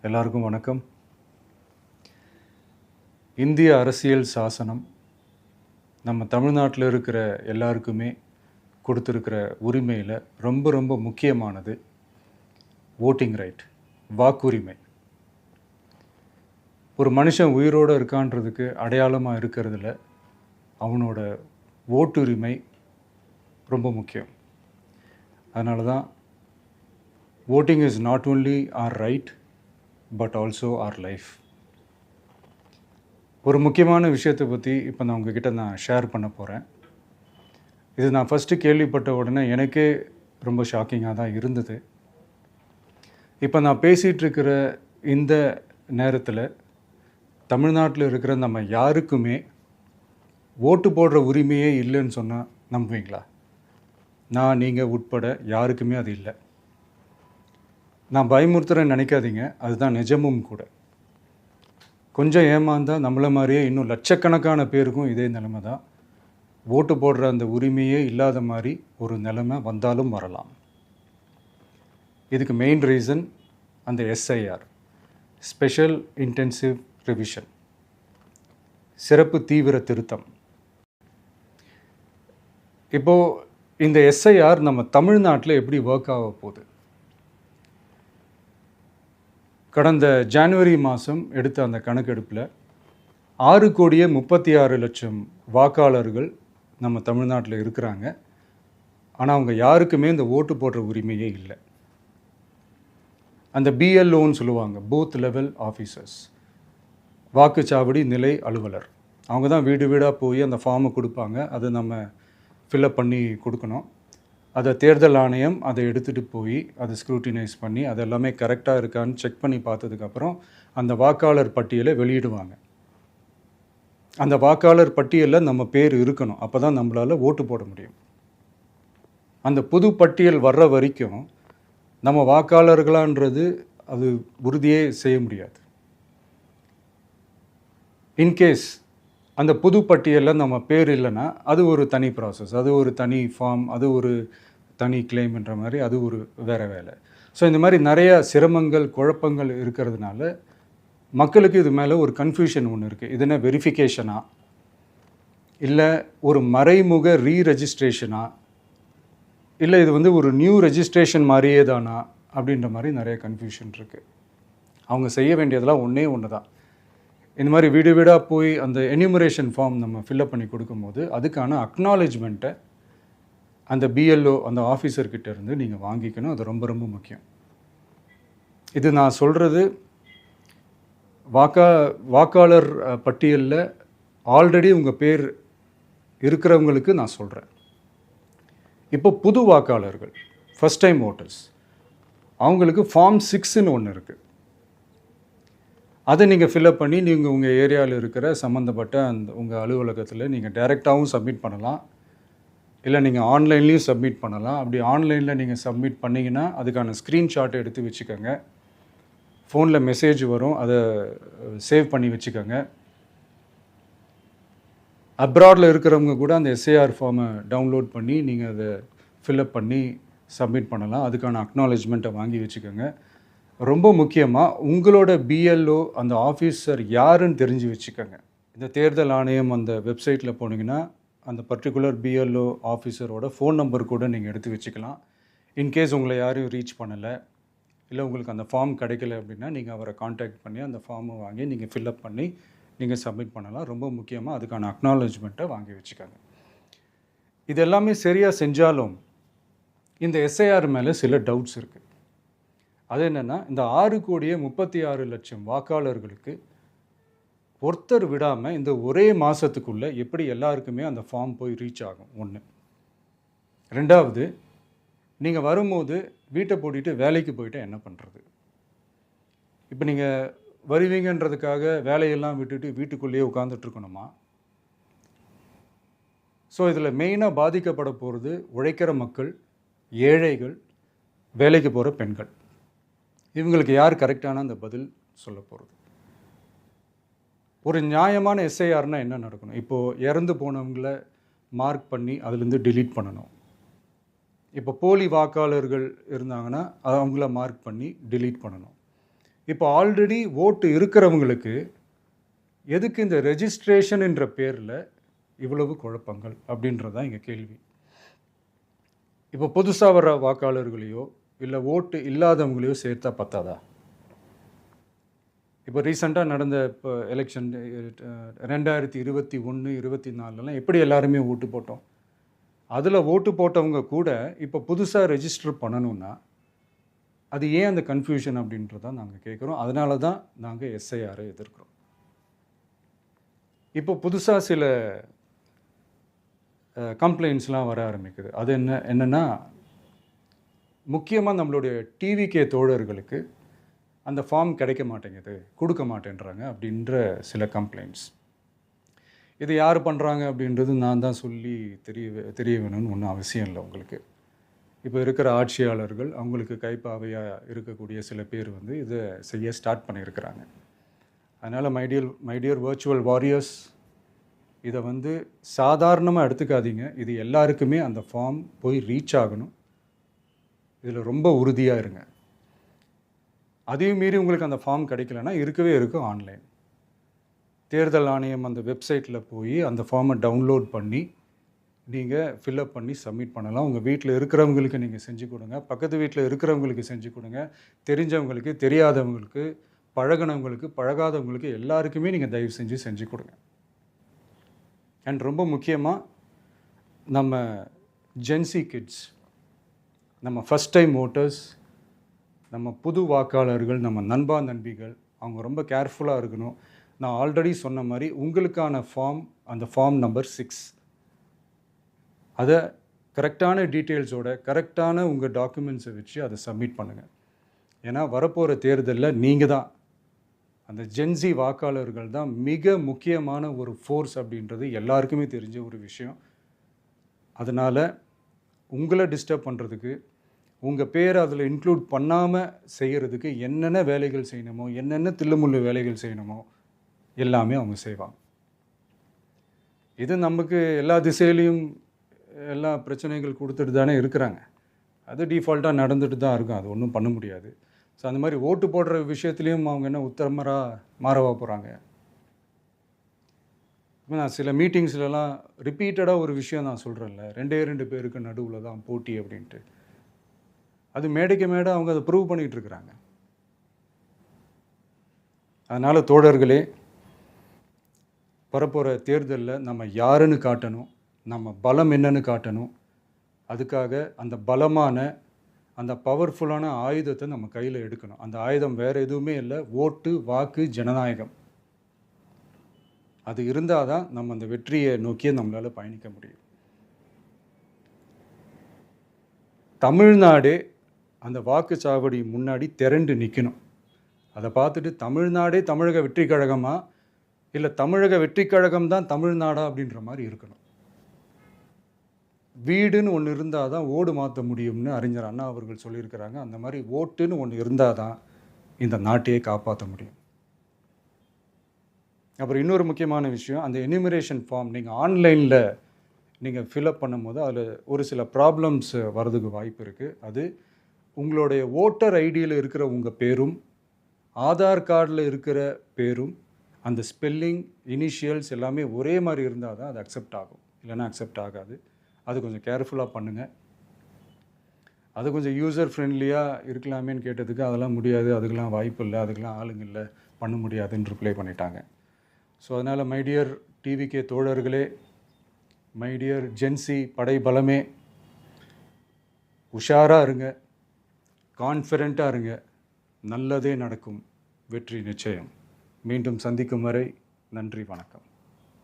எல்லாருக்கும் வணக்கம். இந்திய அரசியல் சாசனம் நம்ம தமிழ்நாட்டில் இருக்கிற எல்லாருக்குமே கொடுத்துருக்கிற உரிமையில் ரொம்ப ரொம்ப முக்கியமானது ஓட்டிங் ரைட், வாக்குரிமை. ஒரு மனுஷன் உயிரோடு இருக்கான்றதுக்கு அடையாளமாக இருக்கிறதுல அவனோட ஓட்டுரிமை ரொம்ப முக்கியம். அதனால தான் voting is not only our right but also our life. ஒரு முக்கியமான விஷயத்தை பற்றி இப்போ நான் உங்ககிட்ட ஷேர் பண்ண போகிறேன். இது நான் ஃபஸ்ட்டு கேள்விப்பட்ட உடனே எனக்கே ரொம்ப ஷாக்கிங்காக தான் இருந்தது. இப்போ நான் பேசிகிட்டு இருக்கிற இந்த நேரத்தில் தமிழ்நாட்டில் இருக்கிற நம்ம யாருக்குமே ஓட்டு போடுற உரிமையே இல்லைன்னு சொன்னால் நம்புவீங்களா? நான் நீங்கள் உட்பட யாருக்குமே அது இல்லை. நான் பயமுறுத்துறேன்னு நினைக்காதீங்க, அதுதான் நிஜமும் கூட. கொஞ்சம் ஏமாந்தால் நம்மளை மாதிரியே இன்னும் லட்சக்கணக்கான பேருக்கும் இதே நிலைமை தான். ஓட்டு போடுற அந்த உரிமையே இல்லாத மாதிரி ஒரு நிலைமை வந்தாலும் வரலாம். இதுக்கு மெயின் ரீசன் அந்த எஸ்ஐஆர், ஸ்பெஷல் இன்டென்சிவ் ரிவிஷன், சிறப்பு தீவிர திருத்தம். இப்போது இந்த எஸ்ஐஆர் நம்ம தமிழ்நாட்டில் எப்படி ஒர்க் ஆக போகுது? கடந்த ஜனவரி மாதம் எடுத்த அந்த கணக்கெடுப்பில் 6,36,00,000 வாக்காளர்கள் நம்ம தமிழ்நாட்டில் இருக்கிறாங்க. ஆனால் அவங்க யாருக்குமே இந்த ஓட்டு போடுற உரிமையே இல்லை. அந்த பிஎல்ஓன்னு சொல்லுவாங்க, பூத் லெவல் ஆஃபீஸர்ஸ், வாக்குச்சாவடி நிலை அலுவலர். அவங்க தான் வீடு வீடாக போய் அந்த ஃபார்மை கொடுப்பாங்க. அதை நம்ம ஃபில்அப் பண்ணி கொடுக்கணும். அதை தேர்தல் ஆணையம் அதை எடுத்துகிட்டு போய் அதை ஸ்க்ரூட்டினைஸ் பண்ணி அது எல்லாமே கரெக்டாக இருக்கான்னு செக் பண்ணி பார்த்ததுக்கப்புறம் அந்த வாக்காளர் பட்டியலை வெளியிடுவாங்க. அந்த வாக்காளர் பட்டியலில் நம்ம பேர் இருக்கணும், அப்போ தான் நம்மளால் ஓட்டு போட முடியும். அந்த புது பட்டியல் வர்ற வரைக்கும் நம்ம வாக்காளர்களான்றது அது உறுதியே செய்ய முடியாது. இன்கேஸ் அந்த புது பட்டியலில் நம்ம பேர் இல்லைன்னா அது ஒரு தனி ப்ராசஸ், அது ஒரு தனி ஃபார்ம், அது ஒரு தனி கிளைம்ன்ற மாதிரி அது ஒரு வேறு வேலை. ஸோ இந்த மாதிரி நிறையா சிரமங்கள் குழப்பங்கள் இருக்கிறதுனால மக்களுக்கு இது மேலே ஒரு கன்ஃபியூஷன் ஒன்று இருக்குது. இது என்ன வெரிஃபிகேஷனா இல்லை ஒரு மறைமுக ரீரெஜிஸ்ட்ரேஷனா இல்லை இது ஒரு நியூ ரெஜிஸ்ட்ரேஷன் மாதிரியே தானா அப்படின்ற மாதிரி நிறைய கன்ஃபியூஷன் இருக்குது. அவங்க செய்ய வேண்டியதெல்லாம் ஒன்று தான். இந்த மாதிரி வீடு வீடாக போய் அந்த என்யூமரேஷன் ஃபார்ம் நம்ம ஃபில்அப் பண்ணி கொடுக்கும்போது அதுக்கான அக்னாலேஜ்மெண்ட்டை அந்த பிஎல்ஓ அந்த ஆஃபீஸர்கிட்ட இருந்து நீங்கள் வாங்கிக்கணும். அது ரொம்ப ரொம்ப முக்கியம். இது நான் சொல்கிறது வாக்காளர் பட்டியலில் ஆல்ரெடி உங்கள் பேர் இருக்கிறவங்களுக்கு நான் சொல்கிறேன். இப்போ புது வாக்காளர்கள், ஃபஸ்ட் டைம் ஓட்டர்ஸ், அவங்களுக்கு ஃபார்ம் 6ன்னு ஒன்று இருக்குது. அதை நீங்கள் ஃபில்அப் பண்ணி நீங்கள் உங்கள் ஏரியாவில் இருக்கிற சம்மந்தப்பட்ட அந்த உங்கள் அலுவலகத்தில் நீங்கள் டைரெக்டாகவும் சப்மிட் பண்ணலாம், இல்லை நீங்கள் ஆன்லைன்லேயும் சப்மிட் பண்ணலாம். அப்படி ஆன்லைனில் நீங்கள் சப்மிட் பண்ணிங்கன்னா அதுக்கான ஸ்க்ரீன்ஷாட்டை எடுத்து வச்சுக்கோங்க. ஃபோனில் மெசேஜ் வரும், அதை சேவ் பண்ணி வச்சுக்கோங்க. அப்ராடில் இருக்கிறவங்க கூட அந்த எஸ்ஏஆர் ஃபார்மை டவுன்லோட் பண்ணி நீங்கள் அதை ஃபில்அப் பண்ணி சப்மிட் பண்ணலாம். அதுக்கான அக்னாலேஜ்மெண்ட்டை வாங்கி வச்சுக்கோங்க. ரொம்ப முக்கியமாக உங்களோட பிஎல்ஓ அந்த ஆஃபீஸர் யாருன்னு தெரிஞ்சு வச்சுக்கோங்க. இந்த தேர்தல் ஆணையம் அந்த வெப்சைட்டில் போனீங்கன்னா அந்த பர்டிகுலர் பிஎல்ஓ ஆஃபீஸரோட ஃபோன் நம்பர் கூட நீங்கள் எடுத்து வச்சுக்கலாம். இன்கேஸ் உங்களை யாரும் ரீச் பண்ணலை இல்லை உங்களுக்கு அந்த ஃபார்ம் கிடைக்கல அப்படின்னா நீங்கள் அவரை காண்டாக்ட் பண்ணி அந்த ஃபார்மை வாங்கி நீங்கள் ஃபில்அப் பண்ணி நீங்கள் சப்மிட் பண்ணலாம். ரொம்ப முக்கியமாக அதுக்கான அக்னாலேஜ்மெண்ட்டை வாங்கி வச்சுக்கோங்க. இது எல்லாமே சரியாக செஞ்சாலும் இந்த எஸ்ஐஆர் மேலே சில டவுட்ஸ் இருக்குது. அது என்னென்னா, இந்த 6,36,00,000 வாக்காளர்களுக்கு ஒருத்தர் விடாமல் இந்த ஒரே மாதத்துக்குள்ளே எப்படி எல்லாருக்குமே அந்த ஃபார்ம் போய் ரீச் ஆகும்? ஒன்று. ரெண்டாவது, நீங்கள் வரும்போது வீட்டை பூட்டிட்டு வேலைக்கு போயிட்டு என்ன பண்ணுறது? இப்போ நீங்கள் வருவீங்கன்றதுக்காக வேலையெல்லாம் விட்டுட்டு வீட்டுக்குள்ளேயே உட்காந்துட்ருக்கணுமா? ஸோ இதில் மெயினாக பாதிக்கப்பட போகிறது உழைக்கிற மக்கள், ஏழைகள், வேலைக்கு போகிற பெண்கள். இவங்களுக்கு யார் கரெக்டான அந்த பதில் சொல்ல போகிறது? ஒரு நியாயமான எஸ்ஐஆர்னால் என்ன நடக்கணும்? இப்போது இறந்து போனவங்களை மார்க் பண்ணி அதுலேருந்து டிலீட் பண்ணணும். இப்போ போலி வாக்காளர்கள் இருந்தாங்கன்னா அவங்கள மார்க் பண்ணி டிலீட் பண்ணணும். இப்போ ஆல்ரெடி ஓட்டு இருக்கிறவங்களுக்கு எதுக்கு இந்த ரெஜிஸ்ட்ரேஷன் என்ற பேரில் இவ்வளவு குழப்பங்கள் அப்படின்றது தான் எங்கள் கேள்வி. இப்போ புதுசாக வர வாக்காளர்களையோ இல்லை ஓட்டு இல்லாதவங்களையோ சேர்த்தா பத்தாதா? இப்போ ரீசெண்டாக நடந்த இப்போ எலெக்ஷன் 2021, 24 எப்படி எல்லாருமே ஓட்டு போட்டோம்? அதில் ஓட்டு போட்டவங்க கூட இப்போ புதுசாக ரெஜிஸ்டர் பண்ணணுன்னா அது ஏன் அந்த கன்ஃபியூஷன் அப்படின்றதான் நாங்கள் கேட்குறோம். அதனால தான் நாங்கள் எஸ்ஐஆரை எதிர்க்கிறோம். இப்போ புதுசாக சில கம்ப்ளைண்ட்ஸ்லாம் வர ஆரம்பிக்குது. அது என்னென்னா முக்கியமாக நம்மளுடைய டிவிகே தோழர்களுக்கு அந்த ஃபார்ம் கிடைக்க மாட்டேங்குது, கொடுக்க மாட்டேன்றாங்க அப்படின்ற சில கம்ப்ளைண்ட்ஸ். இது யார் பண்ணுறாங்க அப்படின்றது நான் தான் சொல்லி தெரிய வேணும்னு ஒன்றும் அவசியம் இல்லை உங்களுக்கு. இப்போ இருக்கிற ஆட்சியாளர்கள் அவங்களுக்கு கைப்பாவையாக இருக்கக்கூடிய சில பேர் இதை செய்ய ஸ்டார்ட் பண்ணியிருக்கிறாங்க. அதனால் மைடியர் வர்ச்சுவல் வாரியர்ஸ், இதை சாதாரணமாக எடுத்துக்காதீங்க. இது எல்லாருக்குமே அந்த ஃபார்ம் போய் ரீச் ஆகணும். இதில் ரொம்ப உறுதியாக இருங்க. அதையும் மீறி உங்களுக்கு அந்த ஃபார்ம் கிடைக்கலன்னா இருக்கவே இருக்கும் ஆன்லைன். தேர்தல் ஆணையம் அந்த வெப்சைட்டில் போய் அந்த ஃபார்மை டவுன்லோட் பண்ணி நீங்கள் ஃபில்அப் பண்ணி சப்மிட் பண்ணலாம். உங்கள் வீட்டில் இருக்கிறவங்களுக்கு நீங்கள் செஞ்சு கொடுங்க, பக்கத்து வீட்டில் இருக்கிறவங்களுக்கு செஞ்சு கொடுங்க, தெரிஞ்சவங்களுக்கு, தெரியாதவங்களுக்கு, பழகினவங்களுக்கு, பழகாதவங்களுக்கு எல்லாருக்குமே நீங்கள் தயவு செஞ்சு கொடுங்க. அண்ட் ரொம்ப முக்கியமாக நம்ம ஜென்சி கிட்ஸ், நம்ம ஃபஸ்ட் டைம் ஓட்டர்ஸ், நம்ம புது வாக்காளர்கள், நம்ம நண்பா நண்பிகள், அவங்க ரொம்ப கேர்ஃபுல்லாக இருக்கணும். நான் ஆல்ரெடி சொன்ன மாதிரி உங்களுக்கான ஃபார்ம், அந்த ஃபார்ம் நம்பர் 6, அதை கரெக்டான டீட்டெயில்ஸோட கரெக்டான உங்கள் டாக்குமெண்ட்ஸை வச்சு அதை சப்மிட் பண்ணுங்கள். ஏன்னா வரப்போகிற தேர்தலில் நீங்கள் தான், அந்த ஜென்சி வாக்காளர்கள் தான் மிக முக்கியமான ஒரு ஃபோர்ஸ் அப்படின்றது எல்லாருக்குமே தெரிஞ்ச ஒரு விஷயம். அதனால் உங்களை டிஸ்டர்ப் பண்ணுறதுக்கு, உங்கள் பேரை அதில் இன்க்ளூட் பண்ணாமல் செய்கிறதுக்கு என்னென்ன வேலைகள் செய்யணுமோ, என்னென்ன தில்லுமுள்ளு வேலைகள் செய்யணுமோ எல்லாமே அவங்க செய்வாங்க. இது நமக்கு எல்லா திசையிலையும் எல்லா பிரச்சனைகள் கொடுத்துட்டு தானே இருக்கிறாங்க. அது டிஃபால்ட்டாக நடந்துட்டு தான் இருக்கும், அது ஒன்றும் பண்ண முடியாது. ஸோ அந்த மாதிரி ஓட்டு போடுற விஷயத்துலேயும் அவங்க என்ன உத்தரமராக மாறவா போகிறாங்க? இப்போ நான் சில மீட்டிங்ஸ்லலாம் ரிப்பீட்டடாக ஒரு விஷயம் நான் சொல்கிறேன்ல, 2 பேருக்கு நடுவில் தான் போட்டி அப்படின்ட்டு. அது மேடைக்கு மேடை அவங்க அதை ப்ரூவ் பண்ணிகிட்டு இருக்கிறாங்க. அதனால் தோழர்களே, வரப்போகிற தேர்தலில் நம்ம யாருன்னு காட்டணும், நம்ம பலம் என்னன்னு காட்டணும். அதுக்காக அந்த பலமான, அந்த பவர்ஃபுல்லான ஆயுதத்தை நம்ம கையில் எடுக்கணும். அந்த ஆயுதம் வேறு எதுவுமே இல்லை, ஓட்டு, வாக்கு, ஜனநாயகம். அது இருந்தால் தான் நம்ம அந்த வெற்றியை நோக்கியே நம்மளால் பயணிக்க முடியும். தமிழ்நாடே அந்த வாக்குச்சாவடி முன்னாடி திரண்டு நிற்கணும். அதை பார்த்துட்டு தமிழ்நாடே தமிழக வெற்றி கழகமா இல்லை தமிழக வெற்றி கழகம் தான் தமிழ்நாடா அப்படின்ற மாதிரி இருக்கணும். வீடுன்னு ஒன்று இருந்தால் தான் ஓடு மாற்ற முடியும்னு அறிஞர் அண்ணா அவர்கள் சொல்லியிருக்கிறாங்க. அந்த மாதிரி ஓட்டுன்னு ஒன்று இருந்தால் தான் இந்த நாட்டையே காப்பாற்ற முடியும். அப்புறம் இன்னொரு முக்கியமான விஷயம், அந்த எனிமரேஷன் ஃபார்ம் நீங்கள் ஆன்லைனில் நீங்கள் ஃபில்அப் பண்ணும்போது அதில் ஒரு சில ப்ராப்ளம்ஸ் வர்றதுக்கு வாய்ப்பு இருக்குது. அது உங்களுடைய ஓட்டர் ஐடியில் இருக்கிற உங்கள் பேரும் ஆதார் கார்டில் இருக்கிற பேரும் அந்த ஸ்பெல்லிங், இனிஷியல்ஸ் எல்லாமே ஒரே மாதிரி இருந்தால் தான் அது அக்செப்ட் ஆகும், இல்லைன்னா அக்செப்ட் ஆகாது. அது கொஞ்சம் கேர்ஃபுல்லாக பண்ணுங்கள். அது கொஞ்சம் யூசர் ஃப்ரெண்ட்லியாக இருக்கலாமேன்னு கேட்டதுக்கு அதெல்லாம் முடியாது, அதுக்கெலாம் வாய்ப்பு இல்லை, அதுக்கெலாம் ஆளுங்க இல்லை, பண்ண முடியாதுன்னு ரிப்ளை பண்ணிட்டாங்க. ஸோ அதனால் மைடியர் டிவிகே தோழர்களே, மைடியர் ஜென்சி படை பலமே, உஷாராக இருங்க, கான்ஃபிடெண்ட்டாக இருங்க, நல்லதே நடக்கும், வெற்றி நிச்சயம். மீண்டும் சந்திக்கும் வரை நன்றி, வணக்கம்.